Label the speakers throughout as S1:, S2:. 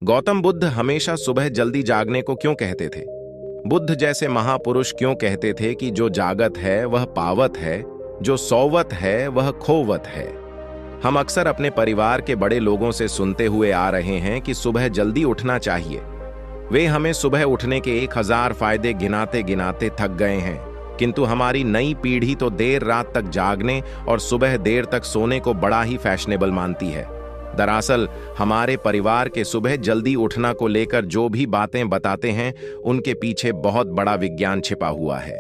S1: गौतम बुद्ध हमेशा सुबह जल्दी जागने को क्यों कहते थे? बुद्ध जैसे महापुरुष क्यों कहते थे कि जो जागत है वह पावत है, जो सोवत है वह खोवत है? हम अक्सर अपने परिवार के बड़े लोगों से सुनते हुए आ रहे हैं कि सुबह जल्दी उठना चाहिए। वे हमें सुबह उठने के 1000 फायदे गिनाते गिनाते थक गए हैं, किंतु हमारी नई पीढ़ी तो देर रात तक जागने और सुबह देर तक सोने को बड़ा ही फैशनेबल मानती है। दरअसल हमारे परिवार के सुबह जल्दी उठना को लेकर जो भी बातें बताते हैं, उनके पीछे बहुत बड़ा विज्ञान छिपा हुआ है।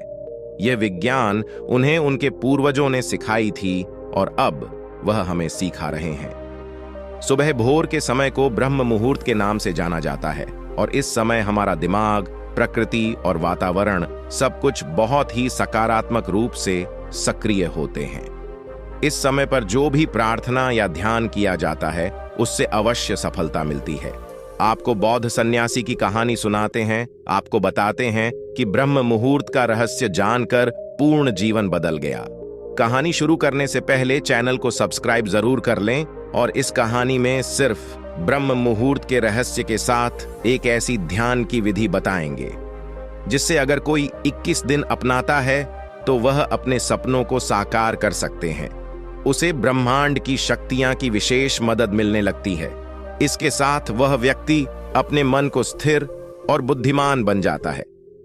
S1: यह विज्ञान उन्हें उनके पूर्वजों ने सिखाई थी और अब वह हमें सिखा रहे हैं। सुबह भोर के समय को ब्रह्म मुहूर्त के नाम से जाना जाता है और इस समय हमारा दिमाग, प्रकृति और वातावरण सब कुछ बहुत ही सकारात्मक रूप से सक्रिय होते हैं। इस समय पर जो भी प्रार्थना या ध्यान किया जाता है, उससे अवश्य सफलता मिलती है। आपको बौद्ध सन्यासी की कहानी सुनाते हैं, आपको बताते हैं कि ब्रह्म मुहूर्त का रहस्य जानकर पूर्ण जीवन बदल गया। कहानी शुरू करने से पहले चैनल को सब्सक्राइब जरूर कर लें और इस कहानी में सिर्फ ब्रह्म मुहूर्त के रहस्य के साथ एक ऐसी ध्यान की विधि बताएंगे जिससे अगर कोई 21 दिन अपनाता है तो वह अपने सपनों को साकार कर सकते हैं। उसे ब्रह्मांड की शक्तियां की विशेष मदद मिलने लगती है। इसके साथ वह व्यक्ति अपने मन को स्थिर और बुद्धिमान बन जाता है।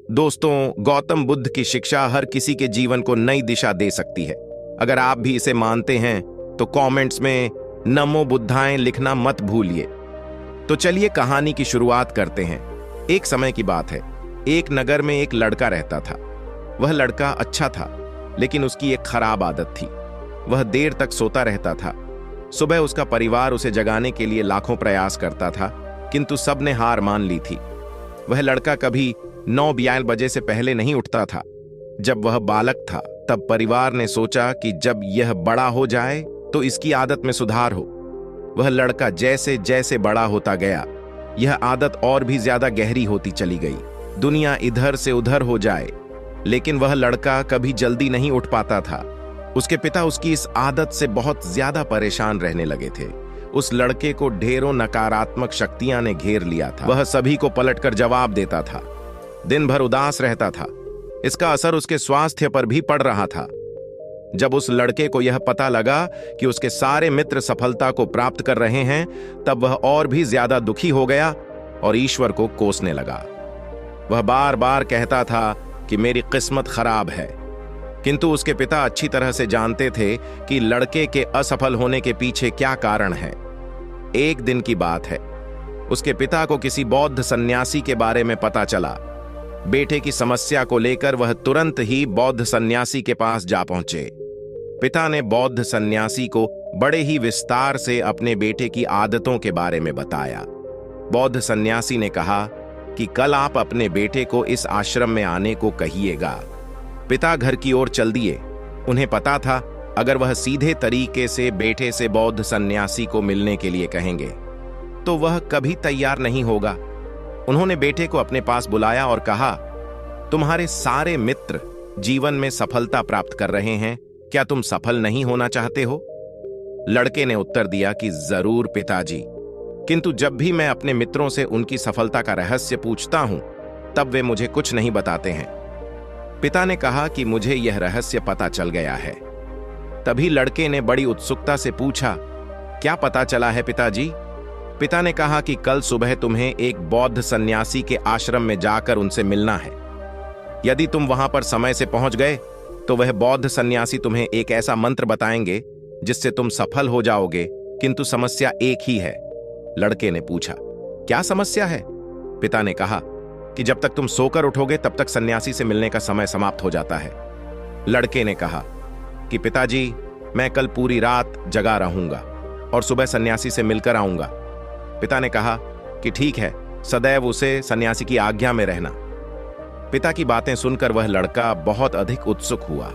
S1: दोस्तों, गौतम बुद्ध की शिक्षा हर किसी के जीवन को नई दिशा दे सकती है। अगर आप भी इसे मानते हैं तो कमेंट्स में नमो बुद्धाएं लिखना मत भूलिए। तो चलिए कहानी की शुरुआत करते हैं। एक समय की बात है, एक नगर में एक लड़का रहता था। वह लड़का अच्छा था, लेकिन उसकी एक खराब आदत थी। वह देर तक सोता रहता था। सुबह उसका परिवार उसे जगाने के लिए लाखों प्रयास करता था, किंतु सबने हार मान ली थी। वह लड़का कभी 9-11 बजे से पहले नहीं उठता था। जब वह बालक था तब परिवार ने सोचा कि जब यह बड़ा हो जाए तो इसकी आदत में सुधार हो। वह लड़का जैसे जैसे बड़ा होता गया, यह आदत और भी ज्यादा गहरी होती चली गई। दुनिया इधर से उधर हो जाए, लेकिन वह लड़का कभी जल्दी नहीं उठ पाता था। उसके पिता उसकी इस आदत से बहुत ज्यादा परेशान रहने लगे थे। उस लड़के को ढेरों नकारात्मक शक्तियां ने घेर लिया था। वह सभी को पलटकर जवाब देता था, दिन भर उदास रहता था। इसका असर उसके स्वास्थ्य पर भी पड़ रहा था। जब उस लड़के को यह पता लगा कि उसके सारे मित्र सफलता को प्राप्त कर रहे हैं, तब वह और भी ज्यादा दुखी हो गया और ईश्वर को कोसने लगा। वह बार बार कहता था कि मेरी किस्मत खराब है, किंतु उसके पिता अच्छी तरह से जानते थे कि लड़के के असफल होने के पीछे क्या कारण है। एक दिन की बात है, उसके पिता को किसी बौद्ध सन्यासी के बारे में पता चला। बेटे की समस्या को लेकर वह तुरंत ही बौद्ध सन्यासी के पास जा पहुंचे। पिता ने बौद्ध सन्यासी को बड़े ही विस्तार से अपने बेटे की आदतों के बारे में बताया। बौद्ध सन्यासी ने कहा कि कल आप अपने बेटे को इस आश्रम में आने को कहिएगा। पिता घर की ओर चल दिए। उन्हें पता था अगर वह सीधे तरीके से बेटे से बौद्ध सन्यासी को मिलने के लिए कहेंगे तो वह कभी तैयार नहीं होगा। उन्होंने बेटे को अपने पास बुलाया और कहा, तुम्हारे सारे मित्र जीवन में सफलता प्राप्त कर रहे हैं, क्या तुम सफल नहीं होना चाहते हो? लड़के ने उत्तर दिया कि जरूर पिताजी, किंतु जब भी मैं अपने मित्रों से उनकी सफलता का रहस्य पूछता हूं तब वे मुझे कुछ नहीं बताते हैं। पिता ने कहा कि मुझे यह रहस्य पता चल गया है। तभी लड़के ने बड़ी उत्सुकता से पूछा, क्या पता चला है पिताजी? पिता ने कहा कि कल सुबह तुम्हें एक बौद्ध सन्यासी के आश्रम में जाकर उनसे मिलना है। यदि तुम वहां पर समय से पहुंच गए तो वह बौद्ध सन्यासी तुम्हें एक ऐसा मंत्र बताएंगे जिससे तुम सफल हो जाओगे, किंतु समस्या एक ही है। लड़के ने पूछा, क्या समस्या है? पिता ने कहा कि जब तक तुम सोकर उठोगे तब तक सन्यासी से मिलने का समय समाप्त हो जाता है। लड़के ने कहा कि पिताजी, मैं कल पूरी रात जगा रहूंगा और सुबह सन्यासी से मिलकर आऊंगा। पिता ने कहा कि ठीक है, सदैव उसे सन्यासी की आज्ञा में रहना। पिता की बातें सुनकर वह लड़का बहुत अधिक उत्सुक हुआ।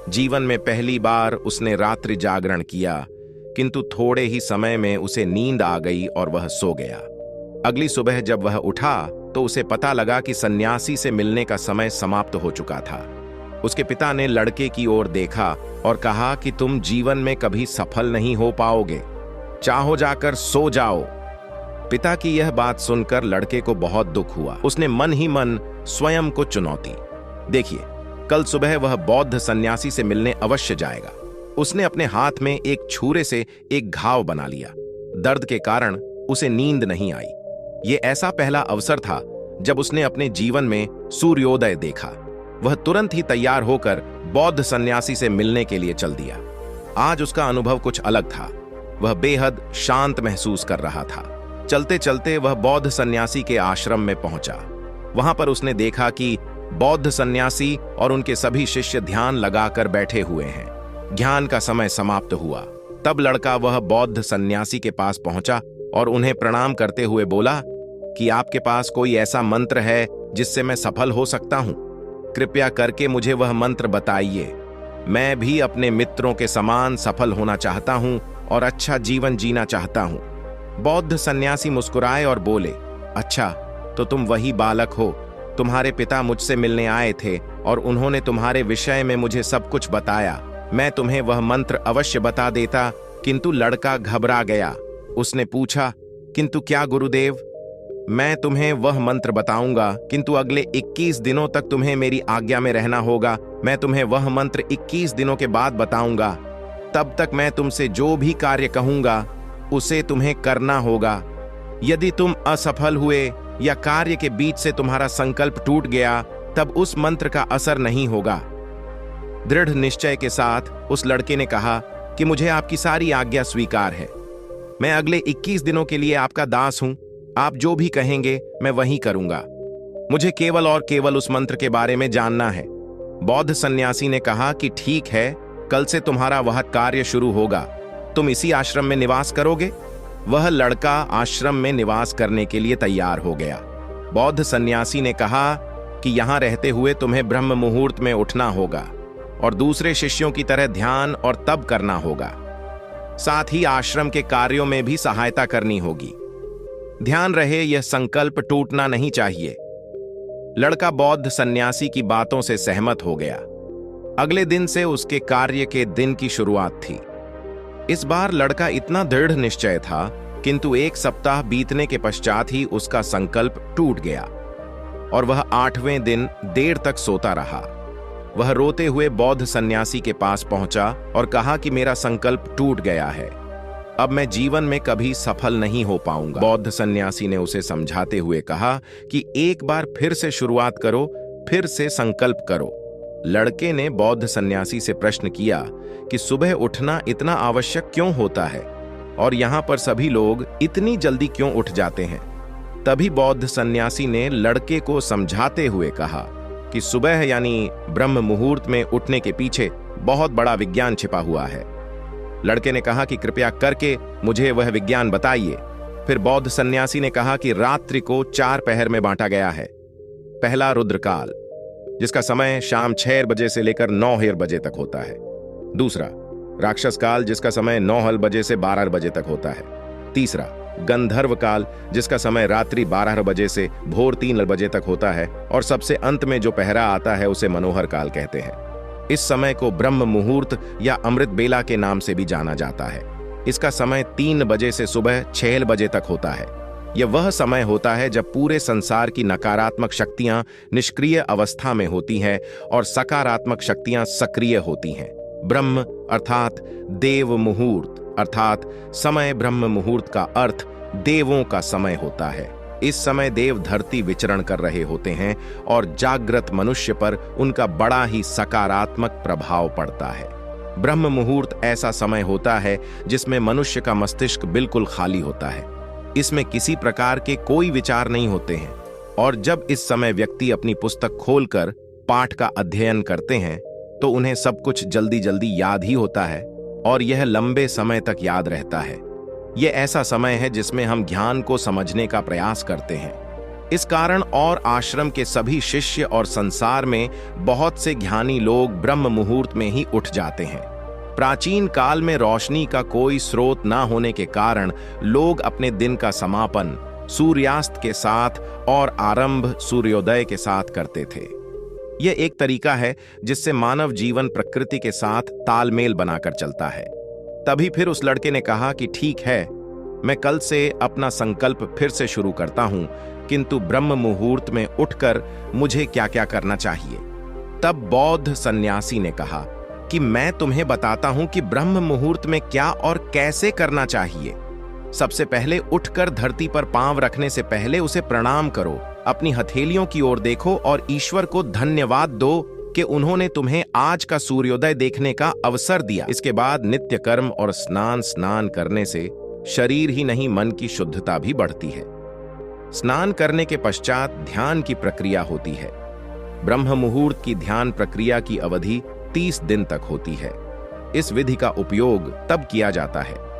S1: जीवन में पहली बार उसने रात्रि जागरण किया, किंतु थोड़े ही समय में उसे नींद आ गई और वह सो गया। अगली सुबह जब वह उठा तो उसे पता लगा कि सन्यासी से मिलने का समय समाप्त हो चुका था। उसके पिता ने लड़के की ओर देखा और कहा कि तुम जीवन में कभी सफल नहीं हो पाओगे, चाहो जाकर सो जाओ। पिता की यह बात सुनकर लड़के को बहुत दुख हुआ। उसने मन ही मन स्वयं को चुनौती, देखिए कल सुबह वह बौद्ध सन्यासी से मिलने अवश्य जाएगा। उसने अपने हाथ में एक छुरे से एक घाव बना लिया। दर्द के कारण उसे नींद नहीं आई। ये ऐसा पहला अवसर था जब उसने अपने जीवन में सूर्योदय देखा। वह तुरंत ही तैयार होकर बौद्ध सन्यासी से मिलने के लिए चल दिया। आज उसका अनुभव कुछ अलग था। वह बेहद शांत महसूस कर रहा था। चलते चलते वह बौद्ध सन्यासी के आश्रम में पहुंचा। वहां पर उसने देखा कि बौद्ध सन्यासी और उनके सभी शिष्य ध्यान लगाकर बैठे हुए हैं। ध्यान का समय समाप्त हुआ। तब लड़का वह बौद्ध सन्यासी के पास पहुंचा और उन्हें प्रणाम करते हुए बोला कि आपके पास कोई ऐसा मंत्र है जिससे मैं सफल हो सकता हूं? कृपया करके मुझे वह मंत्र बताइए। मैं भी अपने मित्रों के समान सफल होना चाहता हूं और अच्छा जीवन जीना चाहता हूं। बौद्ध सन्यासी मुस्कुराए और बोले, अच्छा तो तुम वही बालक हो। तुम्हारे पिता मुझसे मिलने आए थे और उन्होंने तुम्हारे विषय में मुझे सब कुछ बताया। मैं तुम्हें वह मंत्र अवश्य बता देता, किंतु लड़का घबरा गया। उसने पूछा, किंतु क्या गुरुदेव? मैं तुम्हें वह मंत्र बताऊंगा, किंतु अगले 21 दिनों तक तुम्हें मेरी आज्ञा में रहना होगा। मैं तुम्हें वह मंत्र 21 दिनों के बाद बताऊंगा। तब तक मैं तुमसे जो भी कार्य कहूंगा उसे तुम्हें करना होगा। यदि तुम असफल हुए या कार्य के बीच से तुम्हारा संकल्प टूट गया, तब उस मंत्र का असर नहीं होगा। दृढ़ निश्चय के साथ उस लड़के ने कहा कि मुझे आपकी सारी आज्ञा स्वीकार है। मैं अगले 21 दिनों के लिए आपका दास हूं। आप जो भी कहेंगे मैं वही करूंगा। मुझे केवल और केवल उस मंत्र के बारे में जानना है। बौद्ध सन्यासी ने कहा कि ठीक है, कल से तुम्हारा वह कार्य शुरू होगा। तुम इसी आश्रम में निवास करोगे? वह लड़का आश्रम में निवास करने के लिए तैयार हो गया। बौद्ध सन्यासी ने कहा कि यहां रहते हुए तुम्हें ब्रह्म मुहूर्त में उठना होगा और दूसरे शिष्यों की तरह ध्यान और तप करना होगा। साथ ही आश्रम के कार्यों में भी सहायता करनी होगी। ध्यान रहे, यह संकल्प टूटना नहीं चाहिए। लड़का बौद्ध सन्यासी की बातों से सहमत हो गया। अगले दिन से उसके कार्य के दिन की शुरुआत थी। इस बार लड़का इतना दृढ़ निश्चय था, किंतु 1 सप्ताह बीतने के पश्चात ही उसका संकल्प टूट गया और वह 8वें दिन देर तक सोता रहा। वह रोते हुए बौद्ध सन्यासी के पास पहुंचा और कहा कि मेरा संकल्प टूट गया है। अब मैं जीवन में कभी सफल नहीं हो पाऊंगा। बौद्ध सन्यासी ने उसे समझाते हुए कहा कि एक बार फिर से शुरुआत करो, फिर से संकल्प करो। लड़के ने बौद्ध सन्यासी से प्रश्न किया कि सुबह उठना इतना आवश्यक क्यों होता है और यहां पर सभी लोग इतनी जल्दी क्यों उठ जाते हैं? तभी बौद्ध सन्यासी ने लड़के को समझाते हुए कहा कि सुबह यानी ब्रह्म मुहूर्त में उठने के पीछे बहुत बड़ा विज्ञान छिपा हुआ है। लड़के ने कहा कि कृपया करके मुझे वह विज्ञान बताइए। फिर बौद्ध सन्यासी ने कहा कि रात्रि को 4 पहर में बांटा गया है। पहला रुद्रकाल, जिसका समय शाम 6 बजे से लेकर 9 बजे तक होता है। दूसरा राक्षस काल, जिसका समय 9 बजे से 12 बजे तक होता है। तीसरा गंधर्व काल, जिसका समय रात्रि 12 बजे से भोर 3 बजे तक होता है। और सबसे अंत में जो पहरा आता है उसे मनोहर काल कहते हैं। इस समय को ब्रह्म मुहूर्त या अमृत बेला के नाम से भी जाना जाता है। इसका समय 3 बजे से सुबह 6 बजे तक होता है। यह वह समय होता है जब पूरे संसार की नकारात्मक शक्तियां निष्क्रिय अवस्था में होती हैं और सकारात्मक शक्तियां सक्रिय होती हैं। ब्रह्म अर्थात देव मुहूर्त अर्थात समय, ब्रह्म मुहूर्त का अर्थ देवों का समय होता है। इस समय देव धरती विचरण कर रहे होते हैं और जागृत मनुष्य पर उनका बड़ा ही सकारात्मक प्रभाव पड़ता है। ब्रह्म मुहूर्त ऐसा समय होता है जिसमें मनुष्य का मस्तिष्क बिल्कुल खाली होता है। इसमें किसी प्रकार के कोई विचार नहीं होते हैं और जब इस समय व्यक्ति अपनी पुस्तक खोलकर पाठ का अध्ययन करते हैं तो उन्हें सब कुछ जल्दी जल्दी याद ही होता है और यह लंबे समय तक याद रहता है। यह ऐसा समय है जिसमें हम ज्ञान को समझने का प्रयास करते हैं। इस कारण और आश्रम के सभी शिष्य और संसार में बहुत से ज्ञानी लोग ब्रह्म मुहूर्त में ही उठ जाते हैं। प्राचीन काल में रोशनी का कोई स्रोत ना होने के कारण लोग अपने दिन का समापन सूर्यास्त के साथ और आरंभ सूर्योदय के साथ करते थे। यह एक तरीका है जिससे मानव जीवन प्रकृति के साथ तालमेल बनाकर चलता है। तभी फिर उस लड़के ने कहा कि ठीक है, मैं कल से अपना संकल्प फिर से शुरू करता हूं, किंतु ब्रह्म मुहूर्त में उठकर मुझे क्या क्या करना चाहिए। तब बौद्ध सन्यासी ने कहा कि मैं तुम्हें बताता हूं कि ब्रह्म मुहूर्त में क्या और कैसे करना चाहिए। सबसे पहले उठकर धरती पर पांव रखने से पहले उसे प्रणाम करो, अपनी हथेलियों की ओर देखो और ईश्वर को धन्यवाद दो कि उन्होंने तुम्हें आज का सूर्योदय देखने का अवसर दिया। इसके बाद नित्य कर्म और स्नान करने से शरीर ही नहीं मन की शुद्धता भी बढ़ती है। स्नान करने के पश्चात ध्यान की प्रक्रिया होती है। ब्रह्म मुहूर्त की ध्यान प्रक्रिया की अवधि 30 दिन तक होती है। इस विधि का उपयोग तब किया जाता है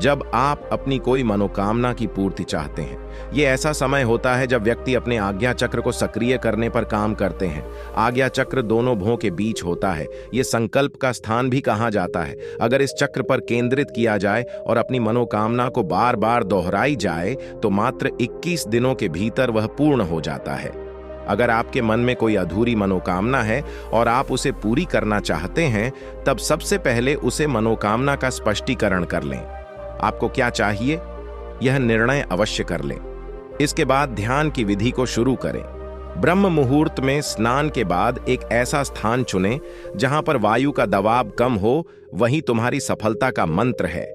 S1: जब आप अपनी कोई मनोकामना की पूर्ति चाहते हैं। यह ऐसा समय होता है जब व्यक्ति अपने आज्ञा चक्र को सक्रिय करने पर काम करते हैं। आज्ञा चक्र दोनों भों के बीच होता है। यह संकल्प का स्थान भी कहा जाता है। अगर इस चक्र पर केंद्रित किया जाए और अपनी मनोकामना को बार बार दोहराई जाए तो मात्र 21 दिनों के भीतर वह पूर्ण हो जाता है। अगर आपके मन में कोई अधूरी मनोकामना है और आप उसे पूरी करना चाहते हैं, तब सबसे पहले उसे मनोकामना का स्पष्टीकरण कर लें। आपको क्या चाहिए, यह निर्णय अवश्य कर लें। इसके बाद ध्यान की विधि को शुरू करें। ब्रह्म मुहूर्त में स्नान के बाद एक ऐसा स्थान चुनें जहां पर वायु का दबाव कम हो। वही तुम्हारी सफलता का मंत्र है।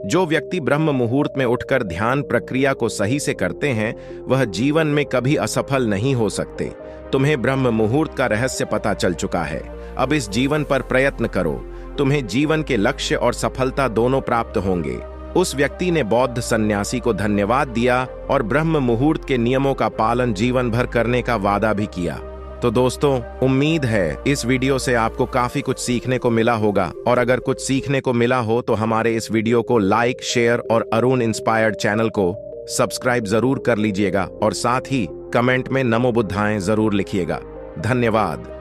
S1: जो व्यक्ति ब्रह्म मुहूर्त में उठकर ध्यान प्रक्रिया को सही से करते हैं, वह जीवन में कभी असफल नहीं हो सकते। तुम्हें ब्रह्म मुहूर्त का रहस्य पता चल चुका है। अब इस जीवन पर प्रयत्न करो। तुम्हें जीवन के लक्ष्य और सफलता दोनों प्राप्त होंगे। उस व्यक्ति ने बौद्ध सन्यासी को धन्यवाद दिया और ब्रह्म मुहूर्त के नियमों का पालन जीवन भर करने का वादा भी किया। तो दोस्तों, उम्मीद है इस वीडियो से आपको काफी कुछ सीखने को मिला होगा, और अगर कुछ सीखने को मिला हो तो हमारे इस वीडियो को लाइक, शेयर और अरुण इंस्पायर्ड चैनल को सब्सक्राइब जरूर कर लीजिएगा और साथ ही कमेंट में नमो बुद्धाएं जरूर लिखिएगा। धन्यवाद।